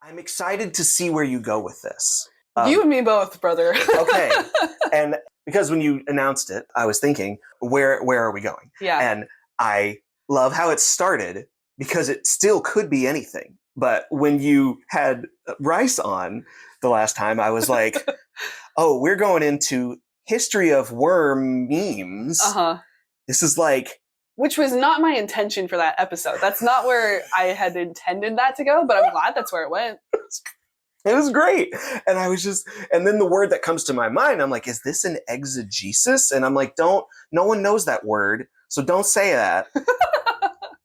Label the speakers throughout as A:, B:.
A: I'm excited to see where you go with this.
B: You and me both, brother.
A: Okay. And because when you announced it, I was thinking, where are we going?
B: Yeah.
A: And I love how it started because it still could be anything. But when you had Rice on the last time, I was like, oh, we're going into history of worm memes.
B: Uh-huh.
A: This is like...
B: Which was not my intention for that episode. That's not where I had intended that to go, but I'm glad that's where it went.
A: It was great. And I was just, and then the word that comes to my mind, I'm like, is this an exegesis? And I'm like, no one knows that word. So don't say that.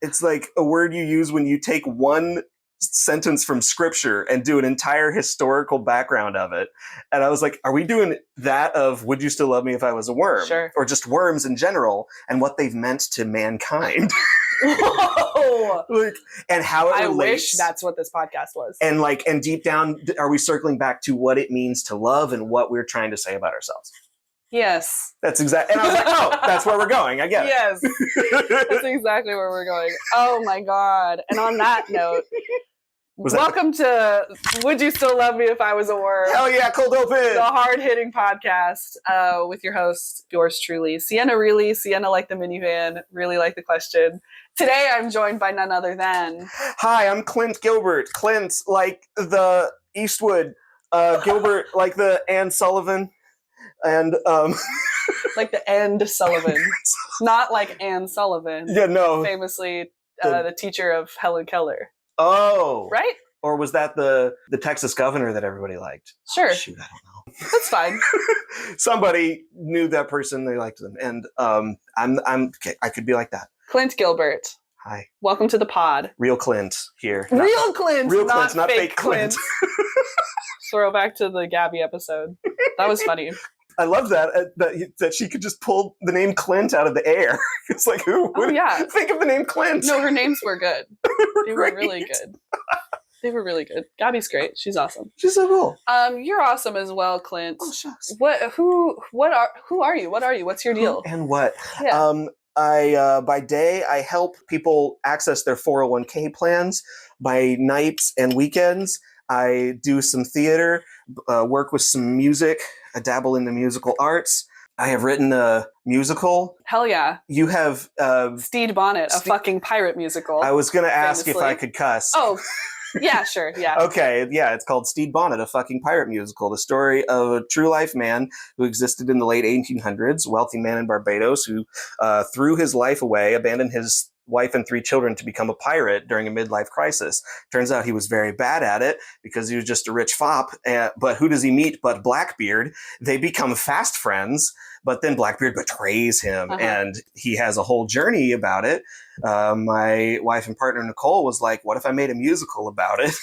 A: It's like a word you use when you take one sentence from scripture and do an entire historical background of it. And I was like, are we doing that of would you still love me if I was a worm?
B: Sure.
A: Or just worms in general and what they've meant to mankind.
B: Whoa!
A: Like, and how it relates.
B: I wish that's what this podcast was.
A: And deep down, are we circling back to what it means to love and what we're trying to say about ourselves?
B: Yes.
A: That's exactly. And I was like, oh, that's where we're going. I get it.
B: Yes. That's exactly where we're going. Oh my God. And on that note, welcome to Would You Still Love Me If I Was a Worm?
A: Hell yeah, cold open!
B: The hard-hitting podcast with your host, yours truly, Sienna Really, Sienna like the minivan, really like the question. Today I'm joined by none other than...
A: Hi, I'm Clint Gilbert. Clint like the Eastwood. Gilbert like the Anne Sullivan. And
B: like the End Sullivan. Not like Anne Sullivan.
A: Yeah, no.
B: Famously the teacher of Helen Keller.
A: Oh.
B: Right?
A: Or was that the Texas governor that everybody liked?
B: Sure.
A: Shoot, I don't know.
B: That's fine.
A: Somebody knew that person, they liked them. And I'm okay, I could be like that.
B: Clint Gilbert.
A: Hi.
B: Welcome to the pod.
A: Real Clint here.
B: Real Clint,
A: real
B: not
A: Clint, not fake Clint.
B: Throwback to the Gabby episode. That was funny.
A: I love that she could just pull the name Clint out of the air. It's like, who would think of the name Clint?
B: No, her names were good. They were really good. They were really good. Gabby's great. She's awesome.
A: She's so cool.
B: You're awesome as well, Clint.
A: Oh, shucks.
B: Who are you? What are you? What's your deal?
A: And what?
B: Yeah.
A: I by day I help people access their 401k plans. By nights and weekends I do some theater, work with some music. I dabble in the musical arts. I have written a musical.
B: Hell yeah.
A: You have...
B: Stede Bonnet, a fucking pirate musical.
A: I was going to ask
B: famously.
A: if I could cuss.
B: Oh, yeah, sure, yeah.
A: Okay, yeah, it's called Stede Bonnet, a fucking pirate musical. The story of a true life man who existed in the late 1800s, wealthy man in Barbados who threw his life away, abandoned his wife and 3 children to become a pirate during a midlife crisis. Turns out he was very bad at it because he was just a rich fop. But who does he meet but Blackbeard? They become fast friends, but then Blackbeard betrays him, and he has a whole journey about it. My wife and partner Nicole was like, what if I made a musical about it?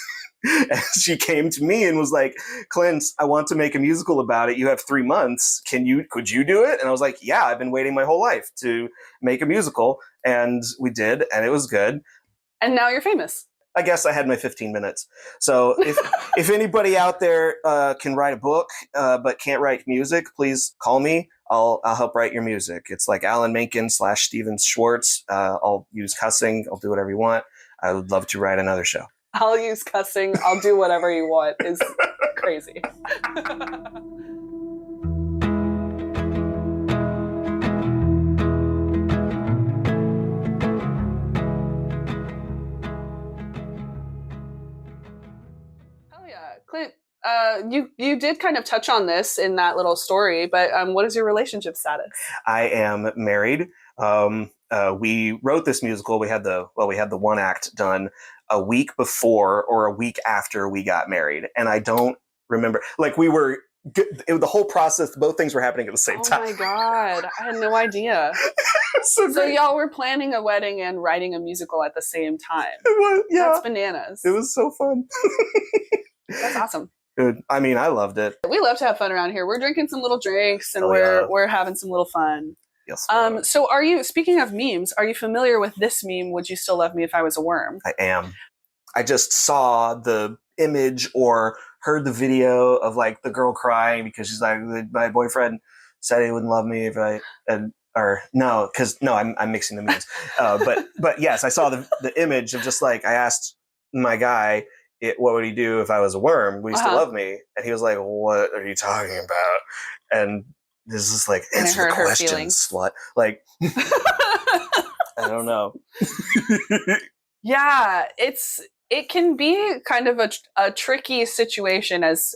A: And she came to me and was like, Clint, I want to make a musical about it. You have 3 months. Could you do it? And I was like, yeah, I've been waiting my whole life to make a musical. And we did, and it was good.
B: And now you're famous.
A: I guess I had my 15 minutes. So if anybody out there can write a book but can't write music, please call me. I'll help write your music. It's like Alan Menken / Steven Schwartz. I'll use cussing. I'll do whatever you want. I would love to write another show.
B: I'll use cussing. I'll do whatever you want is crazy. Hell yeah. Clint, you did kind of touch on this in that little story, but what is your relationship status?
A: I am married. We wrote this musical. We had the one act done a week before or a week after we got married. And I don't remember, like the whole process, both things were happening at the same time.
B: Oh my God. I had no idea. So y'all were planning a wedding and writing a musical at the same time.
A: Yeah.
B: That's bananas.
A: It was so fun.
B: That's awesome.
A: Good. I mean, I loved it.
B: We love to have fun around here. We're drinking some little drinks and we're having some little fun.
A: Yes.
B: So speaking of memes, are you familiar with this meme, Would You Still Love Me If I Was a Worm?
A: I am. I just saw the image or heard the video of like the girl crying because she's like, my boyfriend said he wouldn't love me if I'm mixing the memes. But yes, I saw the image of just like, I asked my guy what would he do if I was a worm? Would he still
B: Uh-huh.
A: love me? And he was like, what are you talking about? And this is like,
B: And it
A: answer the
B: hurt her
A: question,
B: feelings.
A: slut. Like, I don't know.
B: Yeah, it can be kind of a tricky situation, as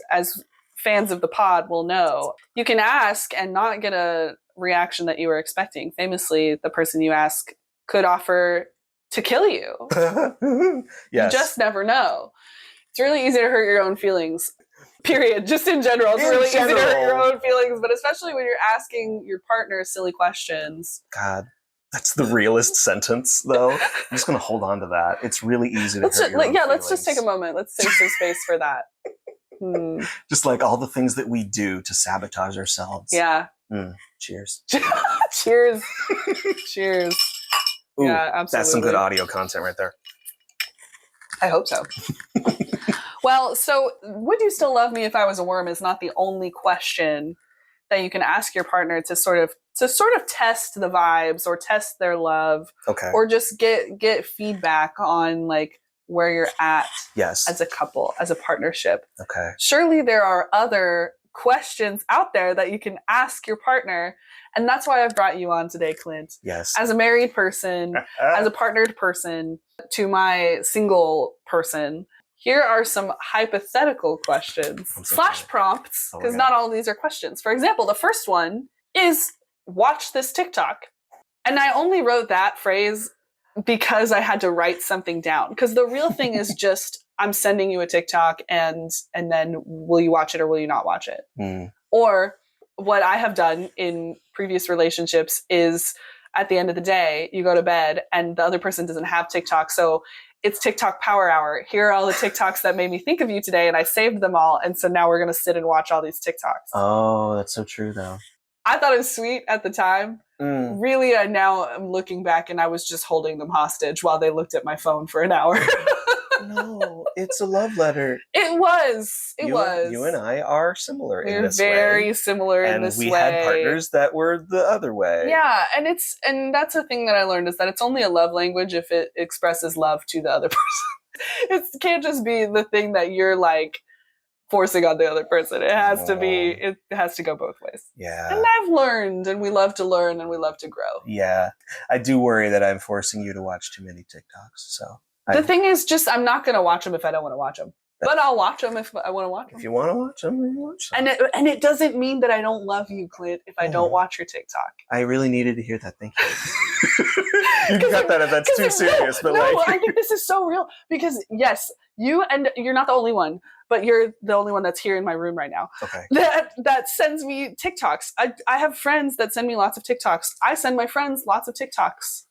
B: fans of the pod will know. You can ask and not get a reaction that you were expecting. Famously, the person you ask could offer to kill you.
A: Yes.
B: You just never know. It's really easy to hurt your own feelings. Period. Just in general, it's really easy to hurt your own feelings, but especially when you're asking your partner silly questions.
A: God, that's the realest sentence, though. I'm just going to hold on to that. It's really easy to hurt your own feelings.
B: Let's just take a moment. Let's save some space for that.
A: Just like all the things that we do to sabotage ourselves.
B: Yeah.
A: Cheers.
B: Cheers. Cheers.
A: Ooh,
B: yeah, absolutely.
A: That's some good audio content right there.
B: I hope so. Well, so would you still love me if I was a worm is not the only question that you can ask your partner to sort of test the vibes or test their love.
A: Okay.
B: Or just get feedback on like where you're at as a couple, as a partnership.
A: Okay.
B: Surely there are other questions out there that you can ask your partner. And that's why I've brought you on today, Clint.
A: Yes.
B: As a married person, as a partnered person, to my single person, here are some hypothetical questions / prompts, because not all of these are questions. For example, the first one is watch this TikTok. And I only wrote that phrase because I had to write something down. Because the real thing is just, I'm sending you a TikTok and then will you watch it or will you not watch it? Or what I have done in previous relationships is at the end of the day, you go to bed and the other person doesn't have TikTok. So it's TikTok power hour. Here are all the TikToks that made me think of you today. And I saved them all. And so now we're going to sit and watch all these TikToks.
A: Oh, that's so true though.
B: I thought it was sweet at the time. Really, I now am looking back and I was just holding them hostage while they looked at my phone for an hour.
A: No, it's a love letter.
B: It was.
A: You and I are similar in this way.
B: We're very similar in this way.
A: And we had partners that were the other way.
B: Yeah, and that's a thing that I learned is that it's only a love language if it expresses love to the other person. It can't just be the thing that you're like forcing on the other person. It has to go both ways.
A: Yeah.
B: And I've learned, and we love to learn, and we love to grow.
A: Yeah. I do worry that I'm forcing you to watch too many TikToks, so...
B: The thing is, just I'm not going to watch them if I don't want to watch them. But I'll watch them if I want to watch them.
A: If you want to watch them, you watch them.
B: And it doesn't mean that I don't love you, Clint, if I don't watch your TikTok.
A: I really needed to hear that. Thank you. You can cut that if that's too serious. But
B: I think this is so real. Because, yes, you're not the only one, but you're the only one that's here in my room right now.
A: Okay.
B: That sends me TikToks. I have friends that send me lots of TikToks. I send my friends lots of TikToks.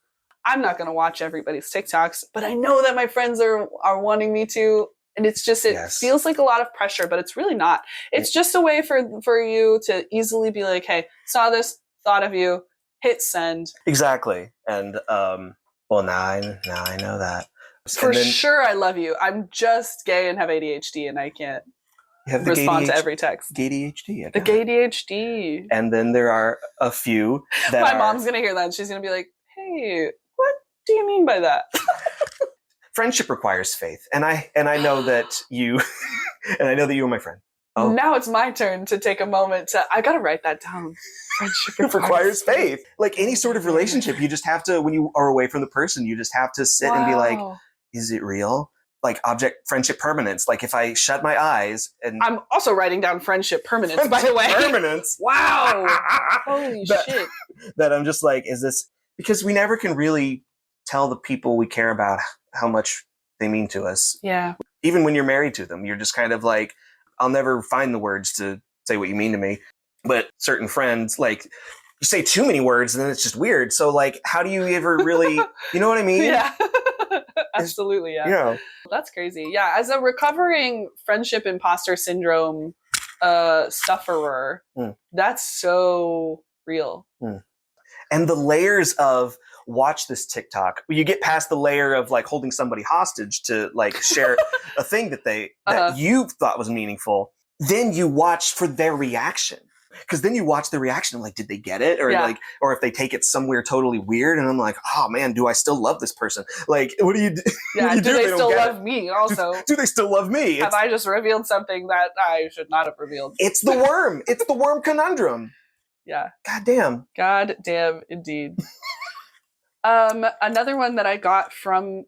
B: I'm not going to watch everybody's TikToks, but I know that my friends are wanting me to. And it's just, feels like a lot of pressure, but it's really not. It's just a way for you to easily be like, hey, saw this, thought of you, hit send.
A: Exactly. And, well, now I know that.
B: Sure, I love you. I'm just gay and have ADHD and I can't respond to every text.
A: ADHD.
B: The ADHD.
A: And then there are a few that
B: My mom's going to hear that and she's going to be like, hey, what do you mean by that?
A: Friendship requires faith, and I know that you, and I know that you are my friend.
B: Oh. Now it's my turn to take a moment to. I gotta write that down.
A: Friendship requires faith. Like any sort of relationship, you just have to. When you are away from the person, you just have to sit and be like, "Is it real?" Like object friendship permanence. Like if I shut my eyes and
B: I'm also writing down friendship permanence. By the way,
A: permanence.
B: Wow! Holy shit!
A: That I'm just like, is this because we never can really tell the people we care about how much they mean to us.
B: Yeah.
A: Even when you're married to them, you're just kind of like, I'll never find the words to say what you mean to me. But certain friends, like, you say too many words and then it's just weird. So, like, how do you ever really, you know what I mean?
B: Yeah. Absolutely, yeah.
A: You know.
B: That's crazy. Yeah, as a recovering friendship imposter syndrome sufferer, that's so real.
A: And the layers of watch this TikTok. You get past the layer of like holding somebody hostage to like share a thing that you thought was meaningful. Then you watch for their reaction. because then you watch the reaction, like, did they get it? Or like, or if they take it somewhere totally weird, and I'm like, oh man, do I still love this person? Like, what do you do?
B: Yeah, do they still love me also?
A: Do they still love me?
B: Have I just revealed something that I should not have revealed?
A: It's the worm. It's the worm conundrum.
B: Yeah.
A: God damn
B: indeed. Another one that I got from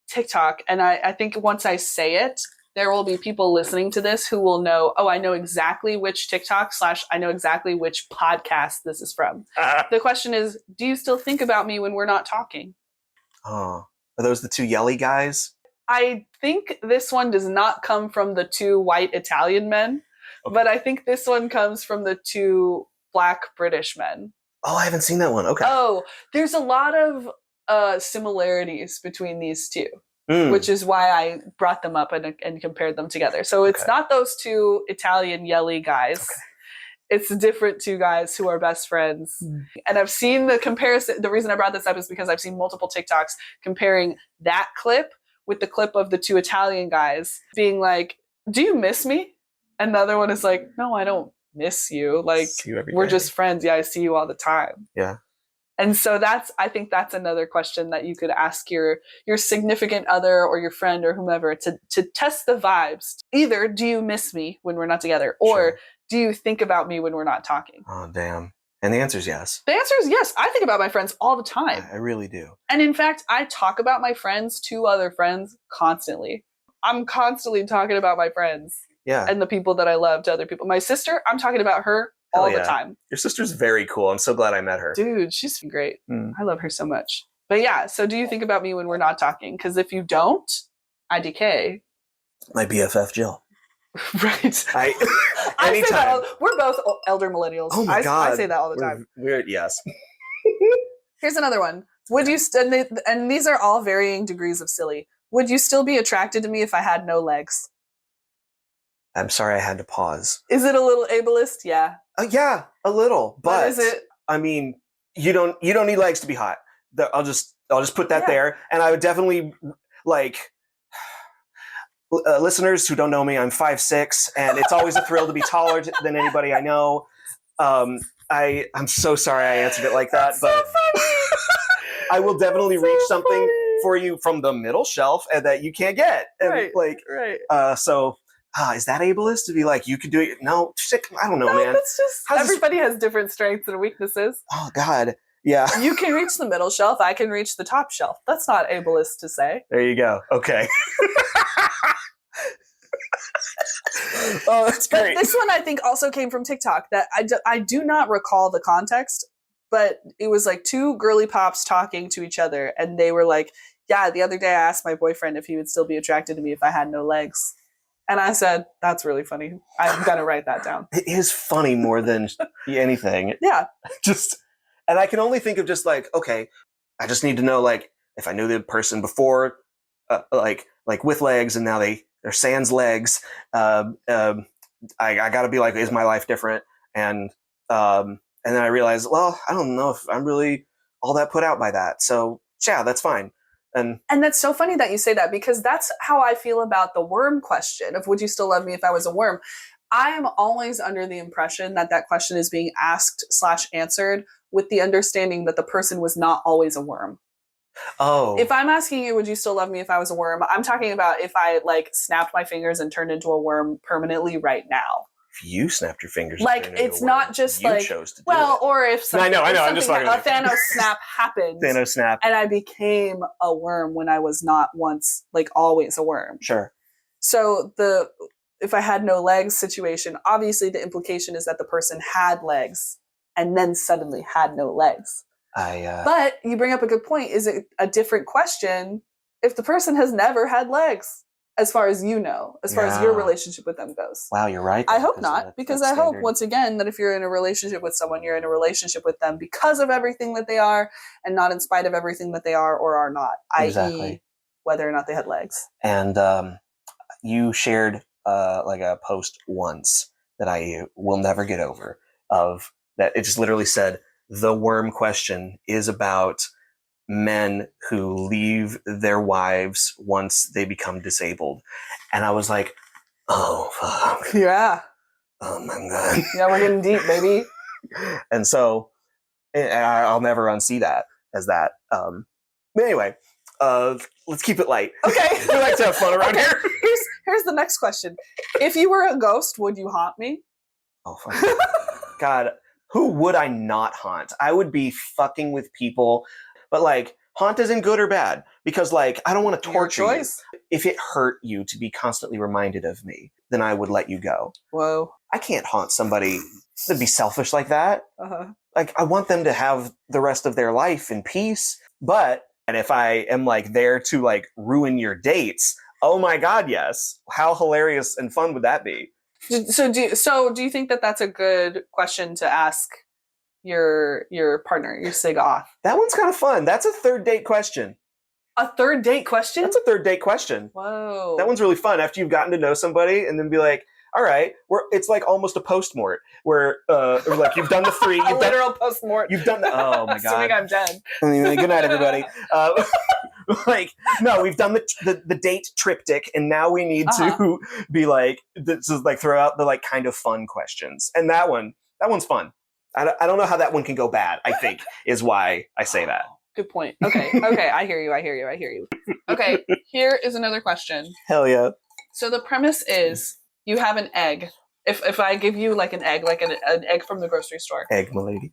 B: TikTok, and I think once I say it, there will be people listening to this who will know, oh, I know exactly which TikTok / I know exactly which podcast this is from. The question is, do you still think about me when we're not talking?
A: Oh, are those the two yelly guys?
B: I think this one does not come from the two white Italian men, but I think this one comes from the two Black British men.
A: Oh, I haven't seen that one. Okay.
B: Oh, there's a lot of similarities between these two. Which is why I brought them up and compared them together. So it's not those two Italian yelly guys. Okay. It's different two guys who are best friends. And I've seen the comparison. The reason I brought this up is because I've seen multiple TikToks comparing that clip with the clip of the two Italian guys being like, do you miss me? And the other one is like, no, I don't miss you. Like, we're just friends. Yeah, I see you all the time.
A: Yeah.
B: And so I think that's another question that you could ask your significant other or your friend or whomever to test the vibes. Either do you miss me when we're not together, or do you think about me when we're not talking?
A: Oh, damn. And the answer is yes.
B: The answer is yes. I think about my friends all the time.
A: I really do.
B: And in fact, I talk about my friends to other friends constantly. I'm constantly talking about my friends and the people that I love to other people. My sister, I'm talking about her all the time.
A: Your sister's very cool. I'm so glad I met her.
B: Dude, she's great. I love her so much. But yeah, so do you think about me when we're not talking? Because if you don't, I decay.
A: My BFF Jill.
B: Right.
A: I
B: say that we're both elder millennials.
A: Oh my God.
B: I say that all the time.
A: Yes.
B: Here's another one. Would you and these are all varying degrees of silly. Would you still be attracted to me if I had no legs?
A: I'm sorry I had to pause.
B: Is it a little ableist? Yeah.
A: Yeah, a little. But
B: is it?
A: I mean, you don't need legs to be hot. I'll just put that there. And I would definitely like listeners who don't know me, I'm 5'6", and it's always a thrill to be taller than anybody I know. I'm so sorry I answered it like that, but I will definitely reach something for you from the middle shelf and that you can't get. And is that ableist to be like, you could do it? No, I don't know, man.
B: It's just everybody has different strengths and weaknesses.
A: Oh God. Yeah.
B: You can reach the middle shelf. I can reach the top shelf. That's not ableist to say.
A: There you go. Okay. Oh, that's great.
B: But this one I think also came from TikTok that I do not recall the context, but it was like two girly pops talking to each other. And they were like, yeah, the other day I asked my boyfriend if he would still be attracted to me if I had no legs. And I said, that's really funny. I'm going to write that down.
A: It is funny more than anything.
B: Yeah.
A: And I can only think of just like, okay, I just need to know, like, if I knew the person before, like with legs, and now they're sans legs. I got to be like, is my life different? And then I realized, well, I don't know if I'm really all that put out by that. So yeah, that's fine. And
B: that's so funny that you say that, because that's how I feel about the worm question of would you still love me if I was a worm? I am always under the impression that question is being asked / answered with the understanding that the person was not always a worm.
A: Oh.
B: If I'm asking you, would you still love me if I was a worm? I'm talking about if I like snapped my fingers and turned into a worm permanently right now.
A: If you snapped your fingers,
B: like it's not just you like chose to do it. Or if something,
A: I know. I'm just like
B: a Thanos snap happened.
A: Thanos snap,
B: and I became a worm when I was not once like always a worm.
A: Sure.
B: So if I had no legs situation, obviously the implication is that the person had legs and then suddenly had no legs. But you bring up a good point. Is it a different question if the person has never had legs? As far as you know, as far as your relationship with them goes.
A: Wow, you're right.
B: I hope not, because I hope, once again, that if you're in a relationship with someone, you're in a relationship with them because of everything that they are and not in spite of everything that they are or are not, i.e. whether or not they had legs.
A: And you shared like a post once that I will never get over, of that it just literally said, the worm question is about men who leave their wives once they become disabled. And I was like, oh, fuck.
B: Yeah.
A: oh my God.
B: Yeah, we're getting deep, baby.
A: And so I'll never unsee that as that. But anyway, let's keep it light.
B: Okay.
A: We like to have fun around here.
B: Here's the next question. If you were a ghost, would you haunt me?
A: Oh, fuck. God, who would I not haunt? I would be fucking with people, but like, haunt isn't good or bad because like, I don't want to torture you. If it hurt you to be constantly reminded of me, then I would let you go.
B: Whoa.
A: I can't haunt somebody that'd be selfish like that.
B: Uh-huh.
A: Like, I want them to have the rest of their life in peace, and if I am like there to like ruin your dates, oh my God, yes. How hilarious and fun would that be?
B: So do you think that that's a good question to ask your partner, your sig off?
A: That one's kind of fun. That's a third date question.
B: A third date question?
A: That's a third date question.
B: Whoa.
A: That one's really fun after you've gotten to know somebody and then be like, all right, it's like almost a post-mort where like you've done the 3.
B: A literal post-mort.
A: You've done the, oh my God.
B: Assuming I'm dead.
A: Good night, everybody. Like, no, we've done the date triptych, and now we need to be like, this is like throw out the like kind of fun questions. And that one's fun. I don't know how that one can go bad, I think, is why I say that.
B: Good point. Okay. I hear you. Okay, here is another question.
A: Hell yeah.
B: So the premise is you have an egg. If I give you like an egg, like an egg from the grocery store.
A: Egg, milady.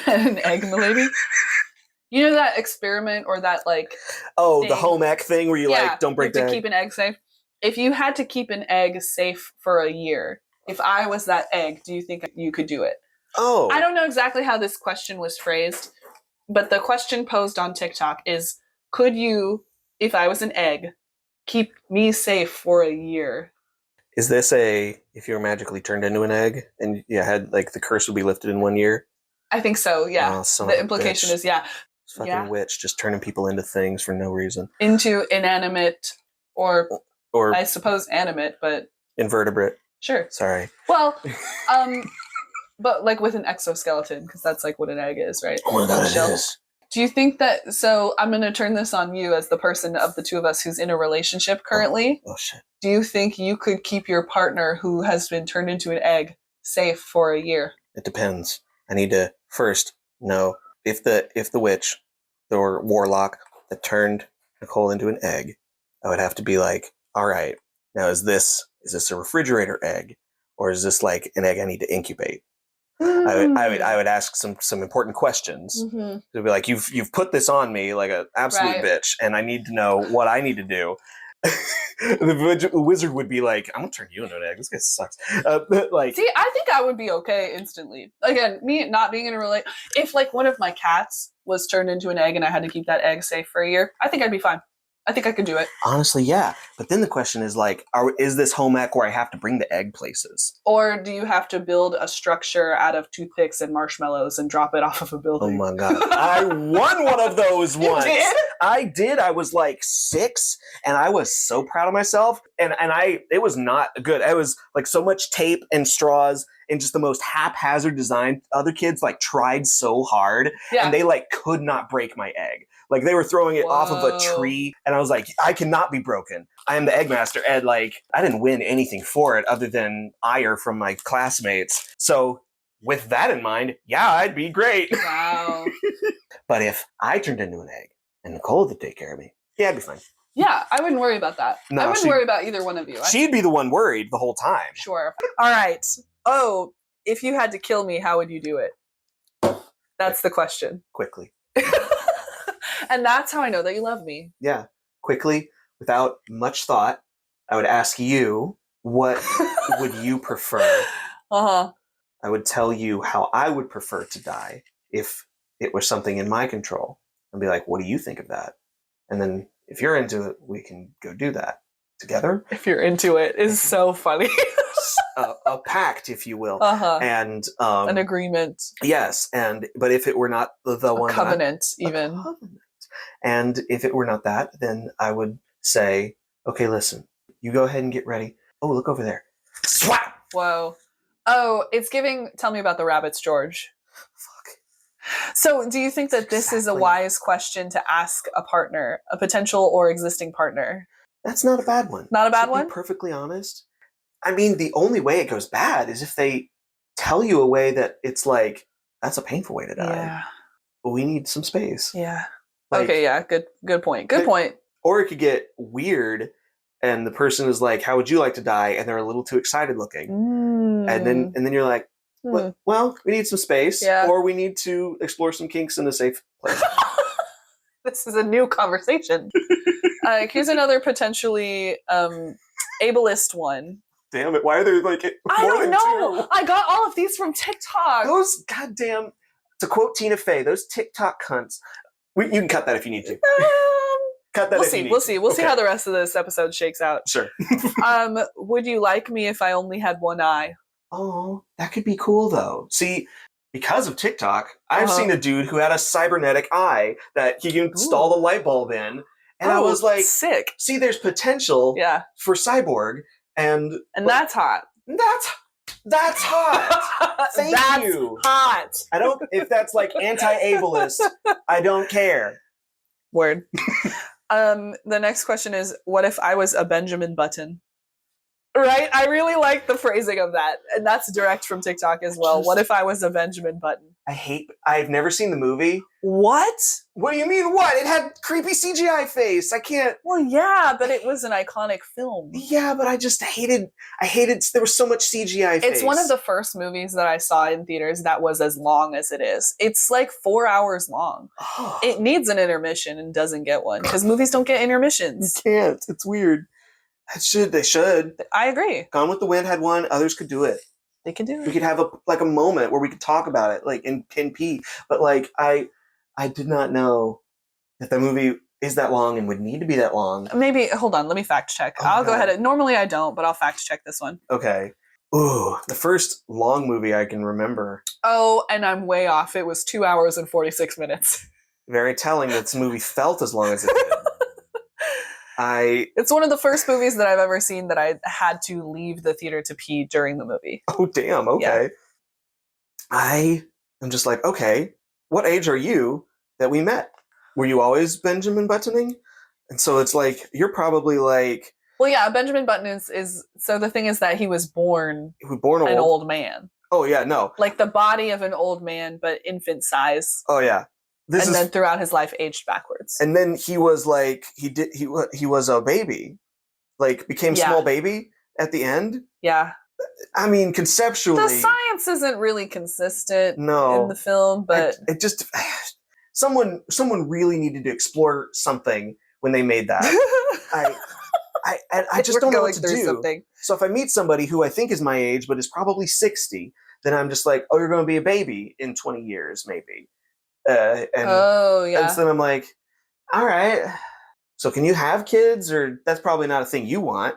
B: An egg, milady? You know that experiment or that like...
A: Oh,
B: thing?
A: The home ec thing where you like, don't break the egg?
B: To keep an egg safe. If you had to keep an egg safe for a year, if I was that egg, do you think you could do it?
A: Oh.
B: I don't know exactly how this question was phrased, but the question posed on TikTok is, could you, if I was an egg, keep me safe for a year?
A: Is this if you were magically turned into an egg and you had like the curse would be lifted in 1 year?
B: I think so, yeah.
A: Oh,
B: the implication is, yeah.
A: Fucking witch, just turning people into things for no reason.
B: Into inanimate or I suppose animate, but...
A: Invertebrate.
B: Sure.
A: Sorry.
B: Well, but like with an exoskeleton, because that's like what an egg is, right?
A: Oh my God, it is.
B: Do you think that, so I'm going to turn this on you as the person of the two of us who's in a relationship currently.
A: Oh shit.
B: Do you think you could keep your partner who has been turned into an egg safe for a year?
A: It depends. I need to first know if the witch or warlock that turned Nicole into an egg, I would have to be like, all right, now is this a refrigerator egg or is this like an egg I need to incubate? I would ask some important questions.
B: Mm-hmm.
A: To be like, you've put this on me like an absolute bitch, and I need to know what I need to do. The wizard would be like, I'm gonna turn you into an egg. This guy sucks. Like,
B: see, I think I would be okay instantly. Again, me not being in a relationship. If like one of my cats was turned into an egg and I had to keep that egg safe for a year, I think I'd be fine. I think I could do it.
A: Honestly, yeah. But then the question is like, is this home ec where I have to bring the egg places?
B: Or do you have to build a structure out of toothpicks and marshmallows and drop it off of a building?
A: Oh my God. I won one of those once.
B: You did?
A: I did. I was like 6 and I was so proud of myself. And it was not good. It was like so much tape and straws and just the most haphazard design. Other kids like tried so hard and they like could not break my egg. Like they were throwing it off of a tree and I was like, I cannot be broken. I am the egg master. And like, I didn't win anything for it other than ire from my classmates. So with that in mind, yeah, I'd be great.
B: Wow.
A: But if I turned into an egg and Nicole would take care of me, yeah, I'd be fine.
B: Yeah, I wouldn't worry about that.
A: No,
B: I wouldn't worry about either one of you.
A: She'd be the one worried the whole time.
B: Sure. All right. Oh, if you had to kill me, how would you do it? That's the question.
A: Quickly.
B: And that's how I know that you love me.
A: Yeah. Quickly, without much thought, I would ask you, what would you prefer?
B: Uh-huh.
A: I would tell you how I would prefer to die if it was something in my control. I'd be like, what do you think of that? And then if you're into it, we can go do that together.
B: If you're into it is so funny.
A: a pact, if you will.
B: Uh-huh.
A: And
B: an agreement.
A: Yes. But if it were not the one
B: covenant, even. A covenant.
A: And if it were not that, then I would say, okay, listen, you go ahead and get ready. Oh, look over there. Swat!
B: Whoa. Oh, it's giving, tell me about the rabbits, George.
A: Fuck.
B: So do you think that this is a wise question to ask a partner, a potential or existing partner?
A: That's not a bad one.
B: Not a bad one?
A: To be perfectly honest, I mean, the only way it goes bad is if they tell you a way that it's like, that's a painful way to die.
B: Yeah.
A: But we need some space.
B: Yeah.
A: Like,
B: okay, yeah, good point. Good point.
A: Or it could get weird and the person is like, how would you like to die? And they're a little too excited looking. And then you're like, well, we need some space, or we need to explore some kinks in a safe place.
B: This is a new conversation. Here's another potentially ableist one.
A: Damn it! Why are there like
B: I
A: more
B: don't
A: than
B: know.
A: two?
B: I got all of these from TikTok.
A: Those goddamn, to quote Tina Fey, those TikTok cunts. You can cut that if you need to. Cut that.
B: We'll see. We'll see how the rest of this episode shakes out.
A: Sure.
B: Would you like me if I only had one eye?
A: Oh, that could be cool though. See, because of TikTok, I've seen a dude who had a cybernetic eye that he can install the light bulb in. And I was like,
B: sick.
A: See, there's potential for cyborg. And
B: that's hot.
A: That's hot. Thank you.
B: Hot.
A: I don't, if that's like anti-ableist, I don't care.
B: Word. The next question is, what if I was a Benjamin Button? Right? I really like the phrasing of that. And that's direct from TikTok as well. What if I was a Benjamin Button?
A: I've never seen the movie.
B: What?
A: What do you mean what? It had creepy CGI face. I can't.
B: Well, yeah, but it was an iconic film.
A: Yeah, but I hated, there was so much CGI face.
B: It's one of the first movies that I saw in theaters that was as long as it is. It's like 4 hours long. It needs an intermission and doesn't get one because movies don't get intermissions.
A: You can't. It's weird. They should.
B: I agree.
A: Gone with the Wind had one. Others could do it.
B: They could do it.
A: We could have a moment where we could talk about it, like in pee. But like I did not know that the movie is that long and would need to be that long.
B: Maybe hold on. Let me fact check. I'll go ahead. Normally I don't, but I'll fact check this one.
A: Okay. Ooh, the first long movie I can remember.
B: Oh, and I'm way off. It was 2 hours and 46 minutes.
A: Very telling that this movie felt as long as it did.
B: It's one of the first movies that I've ever seen that I had to leave the theater to pee during the movie.
A: Oh, damn. Okay. Yeah. I am just like, okay, what age are you that we met? Were you always Benjamin Buttoning? And so it's like, you're probably like...
B: Well, yeah, Benjamin Button is so the thing is that he was born an old man.
A: Oh, yeah, no.
B: Like the body of an old man, but infant size.
A: Oh, yeah.
B: Then throughout his life aged backwards.
A: And then he was like, he was a baby, like became small baby at the end.
B: Yeah.
A: I mean, conceptually,
B: the science isn't really consistent in the film, but
A: it just someone really needed to explore something when they made that. I just don't know what to do. Something. So if I meet somebody who I think is my age but is probably 60, then I'm just like, oh, you're going to be a baby in 20 years, maybe. And so then I'm like, all right, so can you have kids, or that's probably not a thing you want?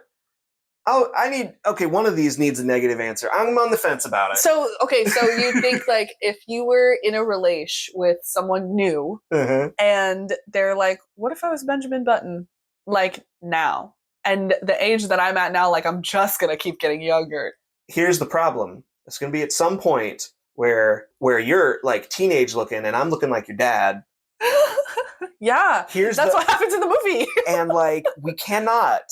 A: Oh, one of these needs a negative answer. I'm on the fence about it.
B: So you think like if you were in a relation with someone new and they're like, what if I was Benjamin Button like now? And the age that I'm at now, like I'm just going to keep getting younger.
A: Here's the problem. It's going to be at some point where you're like teenage looking and I'm looking like your dad.
B: Yeah. That's what happens in the movie.
A: And like, we cannot.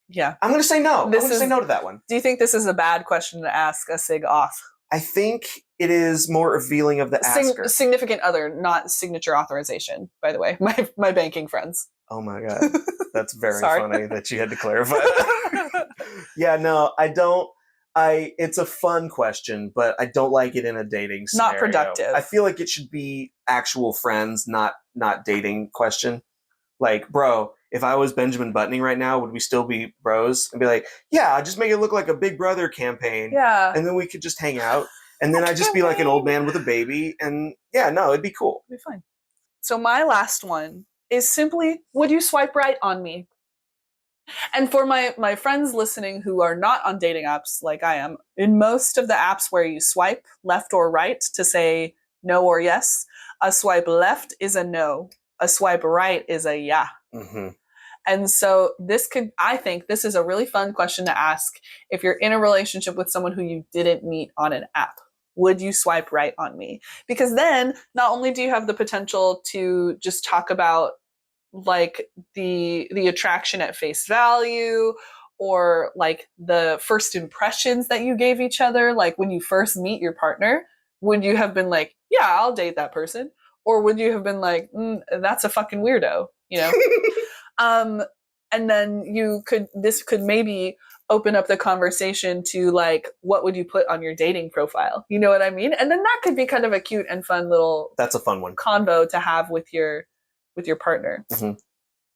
B: Yeah.
A: I'm going to say no. I'm going to say no to that one.
B: Do you think this is a bad question to ask a sig off?
A: I think it is more revealing of the asker.
B: Significant other, not signature authorization, by the way. My banking friends.
A: Oh my God. That's very funny that you had to clarify that. Yeah, no, I don't. It's a fun question, but I don't like it in a dating scenario.
B: Not productive.
A: I feel like it should be actual friends, not dating question. Like, bro, if I was Benjamin Buttoning right now, would we still be bros? And be like, yeah, I'll just make it look like a Big Brother campaign.
B: Yeah.
A: And then we could just hang out. And then I'd just be like an old man with a baby. And yeah, no, it'd be cool.
B: It'd be fine. So my last one is simply, would you swipe right on me? And for my friends listening who are not on dating apps like I am, in most of the apps where you swipe left or right to say no or yes, a swipe left is a no. A swipe right is a yeah. Mm-hmm. And so I think this is a really fun question to ask if you're in a relationship with someone who you didn't meet on an app. Would you swipe right on me? Because then not only do you have the potential to just talk about like the attraction at face value or like the first impressions that you gave each other, like when you first meet your partner, would you have been like, yeah, I'll date that person? Or would you have been like, that's a fucking weirdo, you know? And then this could maybe open up the conversation to like, what would you put on your dating profile? You know what I mean? And then that could be kind of a cute and fun little
A: that's a fun one
B: convo to have with your partner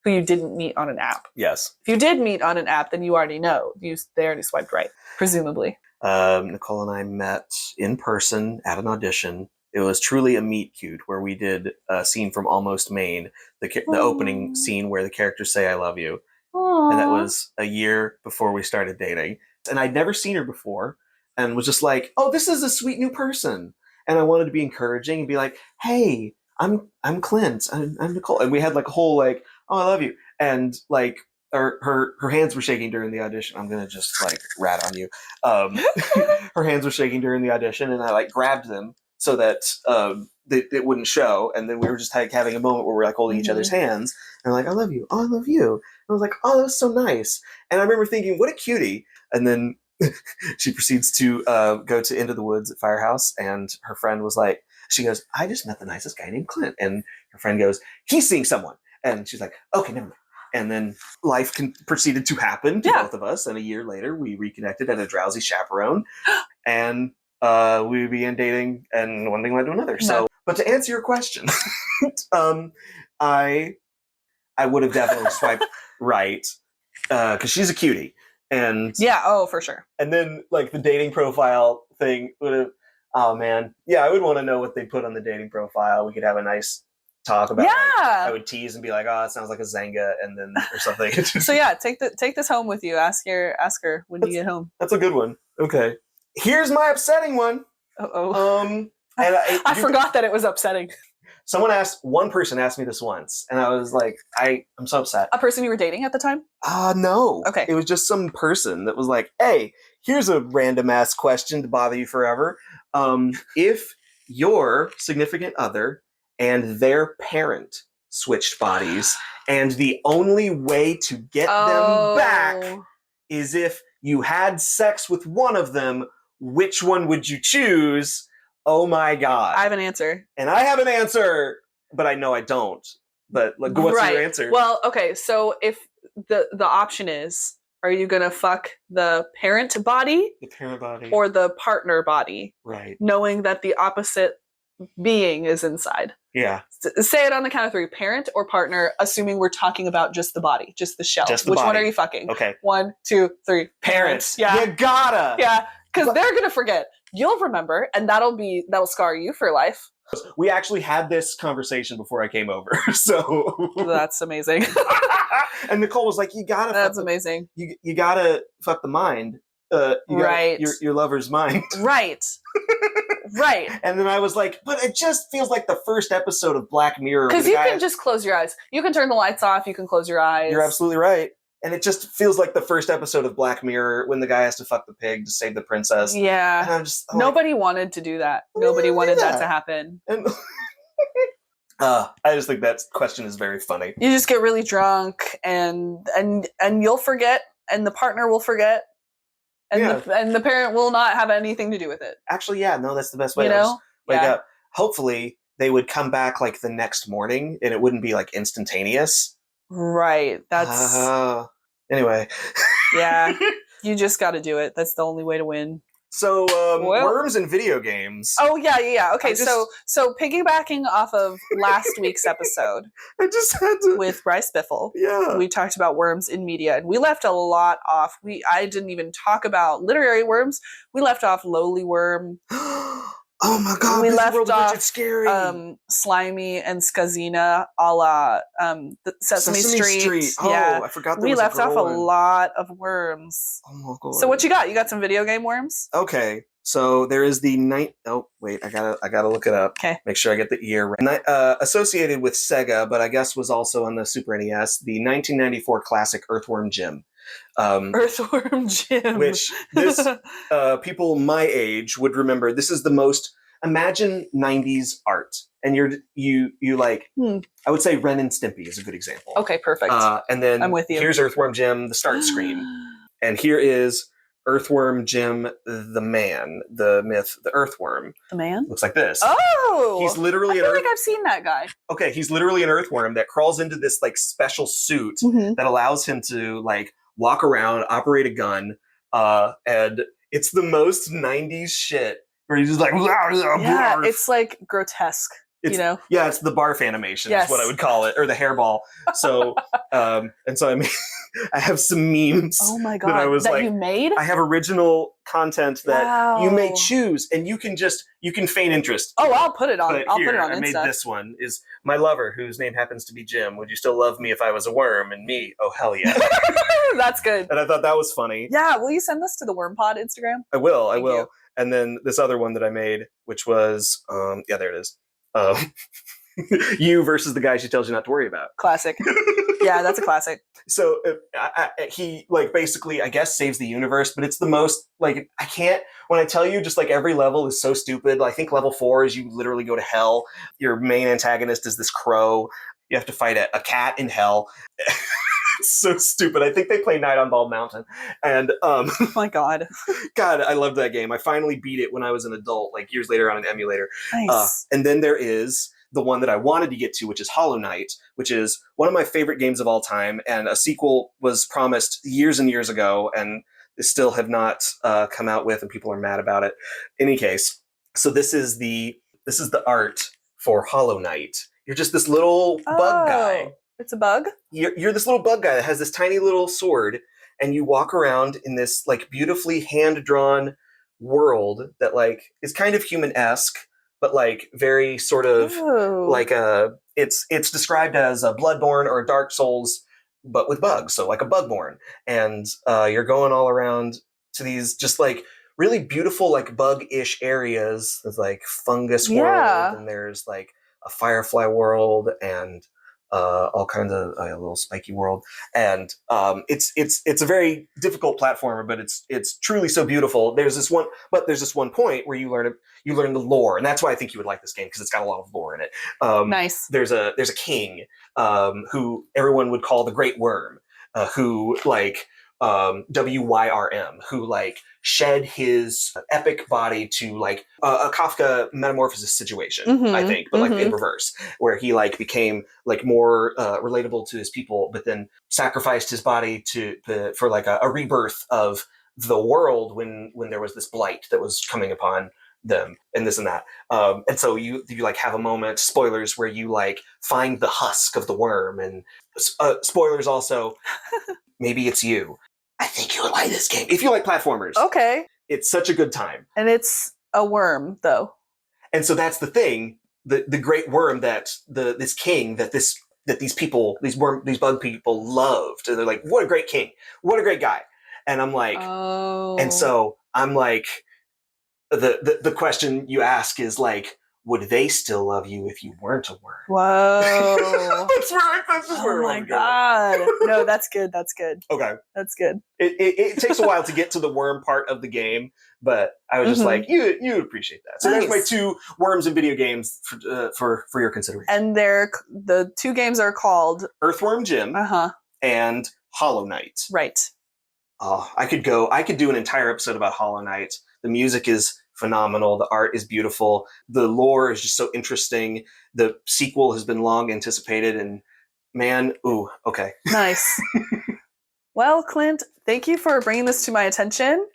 B: who you didn't meet on an app.
A: Yes.
B: If you did meet on an app, then you already know. They already swiped right, presumably.
A: Nicole and I met in person at an audition. It was truly a meet cute where we did a scene from Almost Maine, the opening scene where the characters say, I love you. Aww. And that was a year before we started dating. And I'd never seen her before and was just like, oh, this is a sweet new person. And I wanted to be encouraging and be like, hey, I'm Clint. I'm Nicole. And we had like a whole like, oh, I love you. And like her hands were shaking during the audition. I'm going to just like rat on you. Her hands were shaking during the audition and I like grabbed them so that it wouldn't show. And then we were just like having a moment where we're like holding each other's hands and like, I love you. Oh, I love you. And I was like, oh, that was so nice. And I remember thinking, what a cutie. And then she proceeds to go to Into the Woods at Firehouse. And her friend was like, she goes, I just met the nicest guy named Clint. And her friend goes, he's seeing someone. And she's like, okay, never mind. And then life proceeded to happen to both of us. And a year later, we reconnected at a Drowsy Chaperone. And we began dating, and one thing led to another. So, but to answer your question, I would have definitely swiped right because she's a cutie. And
B: yeah, oh, for sure.
A: And then like the dating profile thing would have, oh man, yeah, I would want to know what they put on the dating profile. We could have a nice talk about. Like, I would tease and be like, "Oh, it sounds like a Zanga," and then or something.
B: So yeah, take this home with you. Ask her when you get home.
A: That's a good one. Okay, here's my upsetting one.
B: And I forgot that it was upsetting.
A: One person asked me this once, and I was like, I'm so upset.
B: A person you were dating at the time?
A: No.
B: Okay.
A: It was just some person that was like, hey, here's a random ass question to bother you forever. If your significant other and their parent switched bodies, and the only way to get them back is if you had sex with one of them, which one would you choose? Oh my God.
B: I have an answer.
A: And I have an answer, but I know I don't. But like, what's your answer?
B: Well, okay, so if the option is, are you going to fuck the parent body?
A: The parent body.
B: Or the partner body?
A: Right.
B: Knowing that the opposite being is inside.
A: Yeah.
B: Say it on the count of 3. Parent or partner, assuming we're talking about just the body, just the shell. Which one are you fucking?
A: Okay.
B: 1, 2, 3.
A: Parents.
B: Yeah.
A: You gotta.
B: Yeah. Because they're going to forget. You'll remember, and that'll scar you for life.
A: We actually had this conversation before I came over, so
B: that's amazing.
A: And Nicole was like, "You gotta."
B: That's amazing.
A: You gotta fuck the mind.
B: Right.
A: Your lover's mind.
B: Right. Right.
A: And then I was like, but it just feels like the first episode of Black Mirror.
B: Because you can just close your eyes. You can turn the lights off. You can close your eyes.
A: You're absolutely right. And it just feels like the first episode of Black Mirror when the guy has to fuck the pig to save the princess.
B: Yeah.
A: And I'm
B: nobody wanted to do that. Nobody wanted that to happen.
A: And I just think that question is very funny.
B: You just get really drunk and you'll forget, and the partner will forget, and the parent will not have anything to do with it.
A: Actually, yeah, no, that's the best way.
B: You know?
A: Hopefully they would come back like the next morning and it wouldn't be like instantaneous.
B: Right. That's
A: anyway.
B: Yeah. You just got to do it. That's the only way to win.
A: So worms in video games.
B: Oh yeah. Okay, so piggybacking off of last week's episode,
A: I just had to
B: with Bryce Biffle.
A: Yeah,
B: we talked about worms in media, and we left a lot off. I didn't even talk about literary worms. We left off lowly worm.
A: Oh my God!
B: We left off
A: scary.
B: Slimy and Skazina, a la the Sesame Street.
A: Oh,
B: yeah,
A: I forgot.
B: We left off a lot of worms.
A: Oh my God!
B: So what you got? You got some video game worms?
A: Okay, so there is the night. Oh wait, I gotta look it up.
B: Okay,
A: make sure I get the year right. Associated with Sega, but I guess was also on the Super NES. The 1994 classic Earthworm Jim.
B: Earthworm Jim,
A: which this people my age would remember. This is the most imagine 90s art, and you like I would say Ren and Stimpy is a good example.
B: Okay, perfect.
A: And then
B: I'm with you.
A: Here's Earthworm Jim, the start screen. And here is Earthworm Jim the man, the myth, the earthworm.
B: The man?
A: Looks like this.
B: Oh!
A: He's literally
B: I feel like I've seen that guy.
A: Okay, he's literally an earthworm that crawls into this like special suit that allows him to like walk around, operate a gun, and it's the most 90s shit where he's just like,
B: yeah, it's like grotesque.
A: Yeah, it's the barf animation is what I would call it, or the hairball. So, and so I have some memes.
B: Oh my god,
A: that I was
B: that
A: like,
B: you made?
A: I have original content that you may choose, and you can feign interest.
B: Oh, I'll put it on.
A: But
B: I'll put it on Insta.
A: I made this one. Is my lover, whose name happens to be Jim. Would you still love me if I was a worm? And me, oh hell yeah.
B: That's good.
A: And I thought that was funny.
B: Yeah, will you send this to the Worm Pod Instagram?
A: I will. Thank you. And then this other one that I made, which was, there it is. You versus the guy she tells you not to worry about.
B: Classic. Yeah, that's a classic.
A: So he like basically, I guess, saves the universe, but it's the most like I can't. When I tell you, just like every level is so stupid. I think level 4 is you literally go to hell. Your main antagonist is this crow. You have to fight a cat in hell. It's so stupid. I think they play Night on Bald Mountain, and
B: oh my god,
A: I loved that game. I finally beat it when I was an adult, like years later on an emulator.
B: Nice.
A: And then there is the one that I wanted to get to, which is Hollow Knight, which is one of my favorite games of all time, and a sequel was promised years and years ago, and they still have not come out with, and people are mad about it. In any case, so this is the art for Hollow Knight. You're just this little bug guy.
B: It's a bug?
A: You're this little bug guy that has this tiny little sword, and you walk around in this like beautifully hand-drawn world that like is kind of human-esque, but like very sort of like it's described as a Bloodborne or a Dark Souls, but with bugs, so like a Bugborn. And you're going all around to these just like really beautiful like bug-ish areas. There's like fungus world, and there's like a firefly world, and all kinds of a little spiky world, and it's a very difficult platformer, but it's truly so beautiful. There's this one point where you learn the lore, and that's why I think you would like this game, because it's got a lot of lore in it.
B: Nice.
A: There's a king who everyone would call the Great Worm, who like WYRM, who like shed his epic body to like a Kafka metamorphosis situation, I think, but like in reverse, where he like became like more relatable to his people, but then sacrificed his body for like a rebirth of the world when there was this blight that was coming upon them, and this and that. And so you like have a moment, spoilers, where you like find the husk of the worm, and spoilers also, maybe it's you. I think you would like this game if you like platformers.
B: Okay.
A: It's such a good time.
B: And it's a worm, though.
A: And so that's the thing, the great worm that this king that these people, these bug people loved. And they're like, what a great king. What a great guy. And I'm like, and so I'm like, the question you ask is like, would they still love you if you weren't a worm?
B: Whoa.
A: That's right. That's just where
B: oh my god. No, that's good. That's good.
A: Okay.
B: That's good.
A: It takes a while to get to the worm part of the game, but I was just like, you appreciate that. So there's my 2 worms in video games for your consideration.
B: And the 2 games are called
A: Earthworm Jim and Hollow Knight.
B: Right.
A: I could do an entire episode about Hollow Knight. The music is phenomenal. The art is beautiful. The lore is just so interesting. The sequel has been long anticipated, and man, ooh, okay.
B: Nice. Well, Clint, thank you for bringing this to my attention.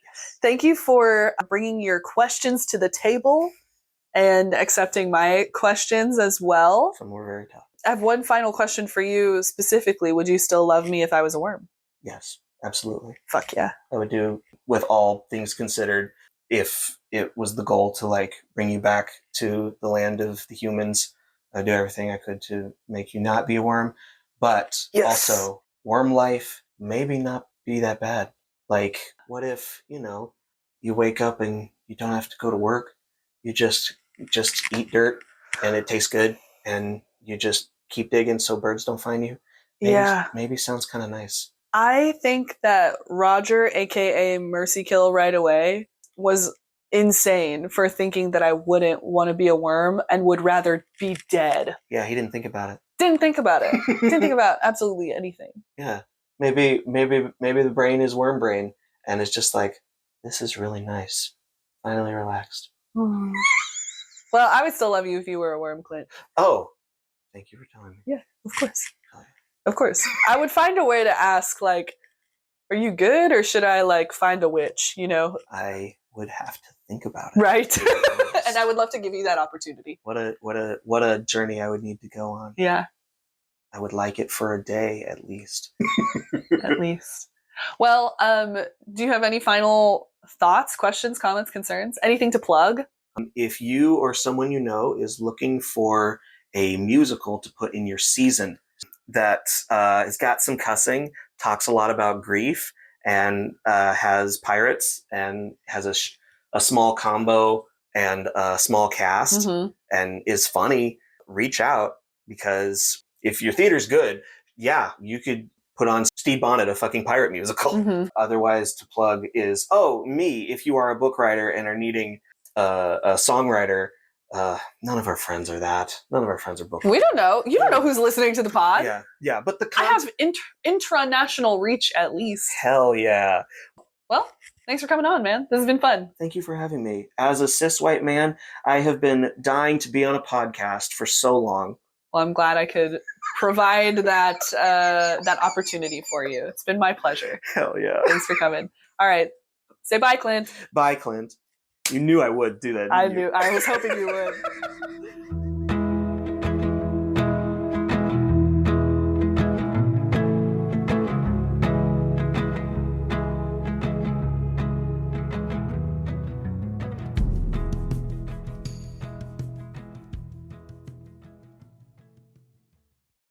B: Thank you for bringing your questions to the table and accepting my questions as well.
A: Some were very tough.
B: I have one final question for you specifically. Would you still love me if I was a worm?
A: Yes, absolutely.
B: Fuck yeah.
A: I would do, with all things considered, if it was the goal to like bring you back to the land of the humans. I'd do everything I could to make you not be a worm, but also worm life maybe not be that bad. Like, what if, you wake up and you don't have to go to work, you just eat dirt and it tastes good, and you just keep digging so birds don't find you? Maybe sounds kind of nice.
B: I think that Roger, aka Mercy Kill Right Away, was insane for thinking that I wouldn't want to be a worm and would rather be dead.
A: Yeah, he didn't think about it.
B: Didn't think about it. Didn't think about absolutely anything.
A: Yeah. maybe the brain is worm brain, and it's just like, this is really nice. Finally relaxed.
B: Well, I would still love you if you were a worm, Clint.
A: Oh, thank you for telling me.
B: Yeah, of course. Of course. I would find a way to ask, like, are you good, or should I, like, find a witch, you know?
A: I would have to think about it.
B: Right. And I would love to give you that opportunity.
A: What a journey I would need to go on.
B: Yeah.
A: I would like it for a day at least.
B: At least. Well, do you have any final thoughts, questions, comments, concerns? Anything to plug?
A: If you or someone you know is looking for a musical to put in your season that has got some cussing, talks a lot about grief, and has pirates, and has a small combo and a small cast, and is funny, reach out, because if your theater's good, yeah, you could put on Stede Bonnet, a fucking pirate musical. Otherwise, to plug is, me, if you are a book writer and are needing a songwriter. None of our friends are that. None of our friends are book writers.
B: We don't know. You don't know who's listening to the pod.
A: Yeah. But
B: I have intranational reach, at least.
A: Hell yeah.
B: Well, thanks for coming on, man. This has been fun.
A: Thank you for having me. As a cis white man, I have been dying to be on a podcast for so long.
B: Well, I'm glad I could provide that opportunity for you. It's been my pleasure.
A: Hell yeah.
B: Thanks for coming. All right. Say bye, Clint.
A: Bye, Clint. You knew I would do that.
B: I knew. I was hoping you would.